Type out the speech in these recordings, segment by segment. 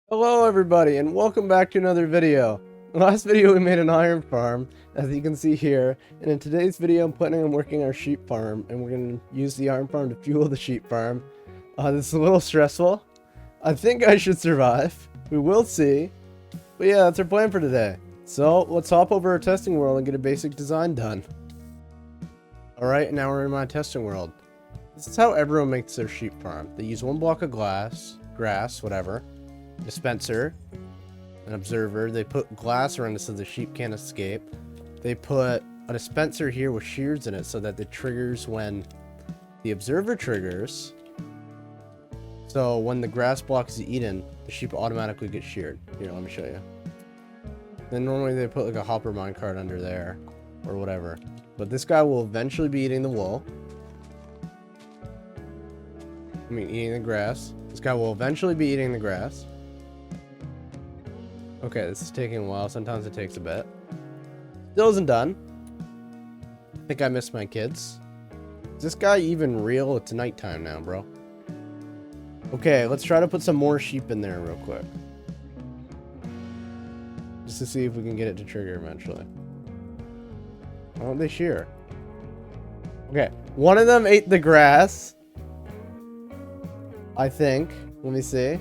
Hello everybody and welcome back to another video. Last video we made an iron farm, as you can see here, and in today's video I'm planning on working our sheep farm, and we're going to use the iron farm to fuel the sheep farm. This is a little stressful. I think I should survive. We will see. But yeah, that's our plan for today. So let's hop over our testing world and get a basic design done. Alright, now we're in my testing world. This is how everyone makes their sheep farm. They use one block of grass, whatever. Dispenser, an observer. They put glass around it so the sheep can't escape. They put a dispenser here with shears in it so that it triggers when the observer triggers. So when the grass block is eaten, the sheep automatically get sheared. Here, let me show you. Then normally they put like a hopper minecart under there or whatever. But this guy will eventually be eating the wool. I mean, eating the grass. This guy will eventually be eating the grass. Okay, this is taking a while. Sometimes it takes a bit. Still isn't done. I think I missed my kids. Is this guy even real? It's nighttime now, bro. Okay, let's try to put some more sheep in there real quick. Just to see if we can get it to trigger eventually. Why don't they shear? Okay, one of them ate the grass. I think. Let me see.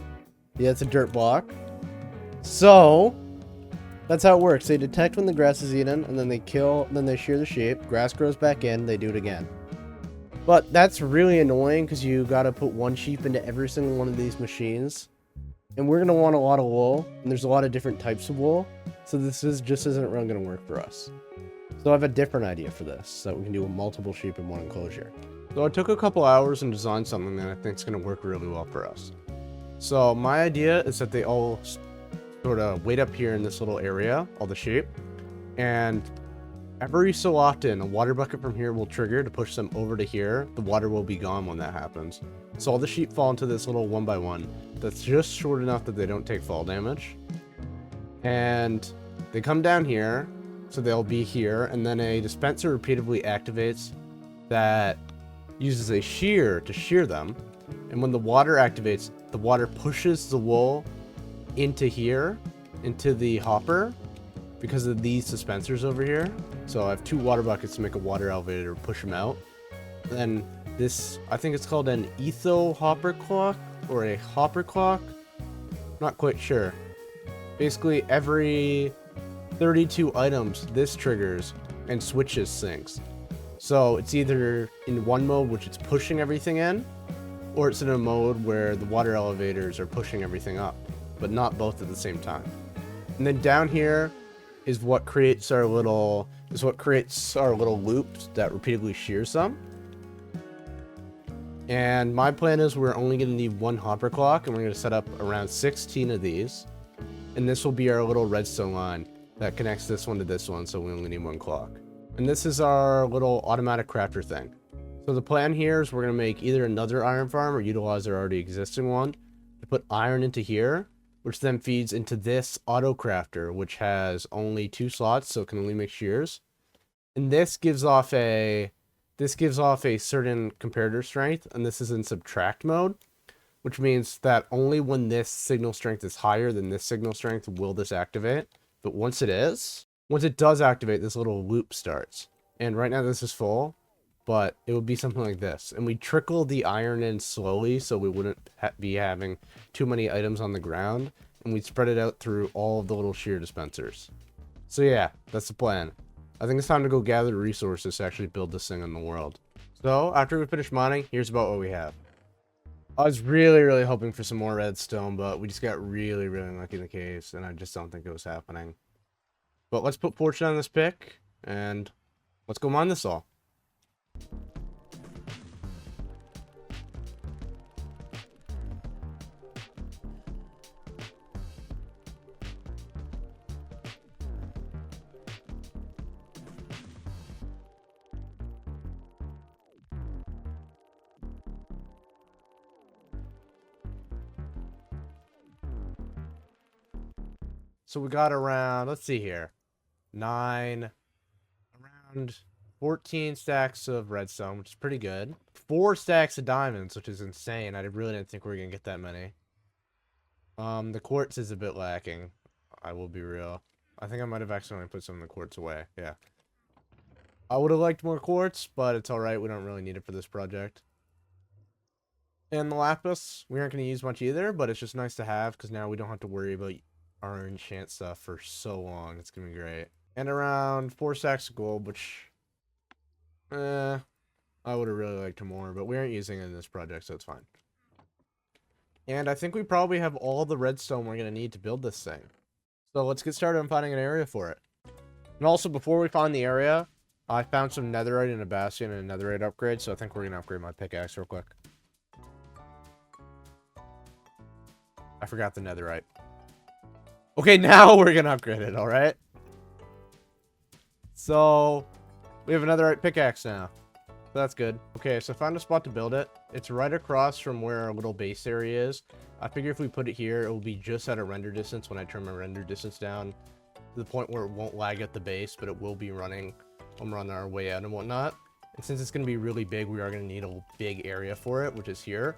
Yeah, it's a dirt block. So, that's how it works. They detect when the grass is eaten, and then they shear the sheep. Grass grows back in, they do it again. But that's really annoying because you gotta put one sheep into every single one of these machines. And we're gonna want a lot of wool, and there's a lot of different types of wool. So this just isn't really gonna work for us. So I have a different idea for this, so that we can do multiple sheep in one enclosure. So I took a couple hours and designed something that I think is gonna work really well for us. So my idea is that they all sort of wait up here in this little area, all the sheep, and every so often a water bucket from here will trigger to push them over to here. The water will be gone when that happens. So all the sheep fall into this little 1x1 that's just short enough that they don't take fall damage. And they come down here, so they'll be here, and then a dispenser repeatedly activates that uses a shear to shear them. And when the water activates, the water pushes the wool into here, into the hopper, because of these dispensers over here. So I have two water buckets to make a water elevator to push them out. Then this, I think it's called an etho hopper clock or a hopper clock. Not quite sure. Basically every 32 items this triggers and switches things. So it's either in one mode which it's pushing everything in, or it's in a mode where the water elevators are pushing everything up, but not both at the same time. And then down here is what creates our little loops that repeatedly shears them. And my plan is we're only going to need one hopper clock, and we're going to set up around 16 of these. And this will be our little redstone line that connects this one to this one, so we only need one clock. And this is our little automatic crafter thing. So the plan here is we're going to make either another iron farm or utilize our already existing one to put iron into here, which then feeds into this auto crafter, which has only 2 slots, so it can only make shears. And this gives off a certain comparator strength, and this is in subtract mode, which means that only when this signal strength is higher than this signal strength will this activate. But once it does activate, this little loop starts. And right now this is full, but it would be something like this. And we trickle the iron in slowly so we wouldn't be having too many items on the ground. And we spread it out through all of the little shear dispensers. So yeah, that's the plan. I think it's time to go gather resources to actually build this thing in the world. So after we finish mining, here's about what we have. I was really hoping for some more redstone, but we just got really lucky in the caves, and I just don't think it was happening. But let's put fortune on this pick, and let's go mine this all. So we got around, let's see here, around 14 stacks of redstone, which is pretty good. 4 stacks of diamonds, which is insane. I really didn't think we were going to get that many. The quartz is a bit lacking. I will be real. I think I might have accidentally put some of the quartz away. Yeah. I would have liked more quartz, but it's alright. We don't really need it for this project. And the lapis, we aren't going to use much either, but it's just nice to have because now we don't have to worry about our enchant stuff for so long. It's going to be great. And around 4 stacks of gold, which, I would have really liked more, but we aren't using it in this project, so it's fine. And I think we probably have all the redstone we're going to need to build this thing. So let's get started on finding an area for it. And also, before we find the area, I found some netherite and a bastion and a netherite upgrade, so I think we're going to upgrade my pickaxe real quick. I forgot the netherite. Okay, now we're going to upgrade it, alright? So, we have a netherite pickaxe now. That's good. Okay, so I found a spot to build it. It's right across from where our little base area is. I figure if we put it here, it will be just at a render distance when I turn my render distance down to the point where it won't lag at the base, but it will be running when we're on our way out and whatnot. And since it's going to be really big, we are going to need a big area for it, which is here.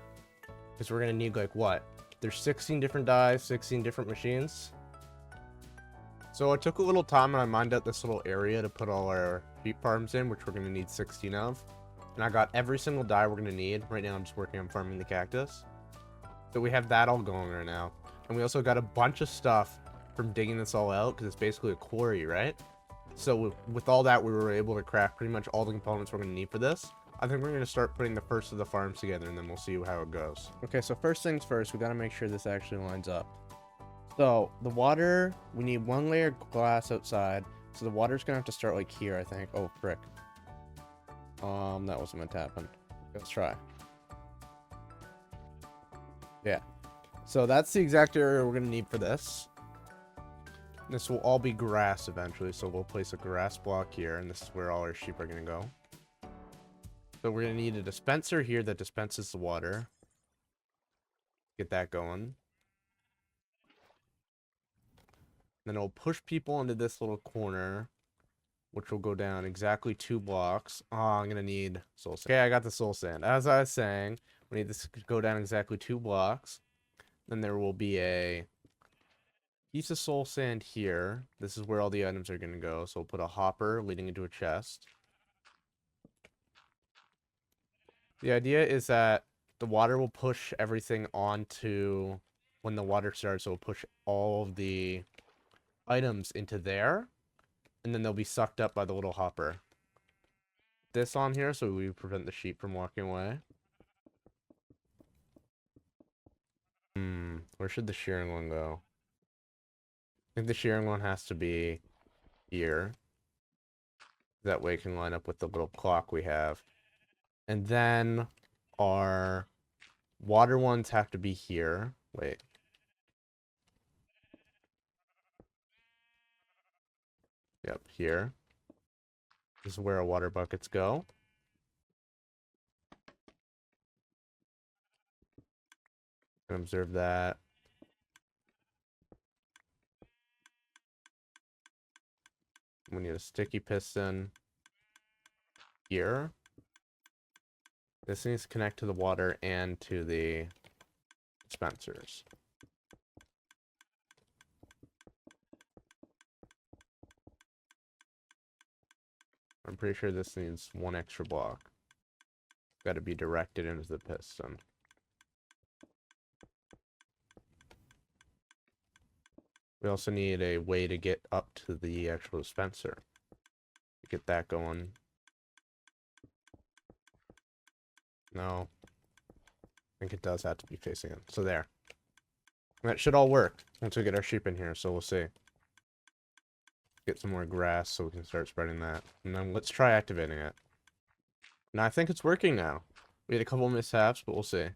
Because we're going to need, like, what? There's 16 different dyes, 16 different machines. So I took a little time and I mined out this little area to put all our sheep farms in, which we're going to need 16 of. And I got every single dye we're going to need. Right now I'm just working on farming the cactus. So we have that all going right now. And we also got a bunch of stuff from digging this all out, because it's basically a quarry, right? So with all that, we were able to craft pretty much all the components we're going to need for this. I think we're going to start putting the first of the farms together, and then we'll see how it goes. Okay, so first things first, we got to make sure this actually lines up. So the water, we need 1 layer of glass outside. So the water's going to have to start like here, I think. Oh, frick. That wasn't meant to happen. Let's try. Yeah. So that's the exact area we're going to need for this. This will all be grass eventually, so we'll place a grass block here, and this is where all our sheep are going to go. So we're going to need a dispenser here that dispenses the water. Get that going. Then it'll push people into this little corner, which will go down exactly 2 blocks. Oh, I'm going to need soul sand. Okay, I got the soul sand. As I was saying, we need this to go down exactly 2 blocks. Then there will be a piece of soul sand here. This is where all the items are going to go. So we'll put a hopper leading into a chest. The idea is that the water will push everything onto, when the water starts, it will push all of the items into there. And then they'll be sucked up by the little hopper. This on here so we prevent the sheep from walking away. Where should the shearing one go? I think the shearing one has to be here. That way it can line up with the little clock we have. And then our water ones have to be here. Wait. Yep, here. This is where our water buckets go. Observe that. We need a sticky piston here. This needs to connect to the water and to the dispensers. I'm pretty sure this needs 1 extra block. Got to be directed into the piston. We also need a way to get up to the actual dispenser. Get that going. No. I think it does have to be facing it. So there. That should all work once we get our sheep in here, so we'll see. Get some more grass so we can start spreading that. And then let's try activating it. Now I think it's working now. We had a couple mishaps, but we'll see.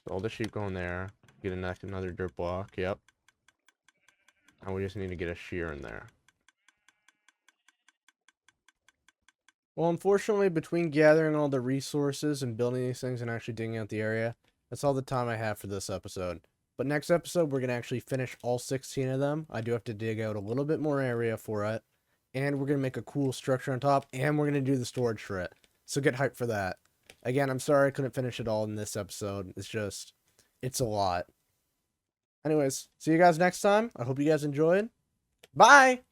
So all the sheep going there. Get another dirt block. Yep. And we just need to get a shear in there. Well, unfortunately, between gathering all the resources and building these things and actually digging out the area, that's all the time I have for this episode. But next episode, we're going to actually finish all 16 of them. I do have to dig out a little bit more area for it. And we're going to make a cool structure on top. And we're going to do the storage for it. So get hyped for that. Again, I'm sorry I couldn't finish it all in this episode. It's a lot. Anyways, see you guys next time. I hope you guys enjoyed. Bye!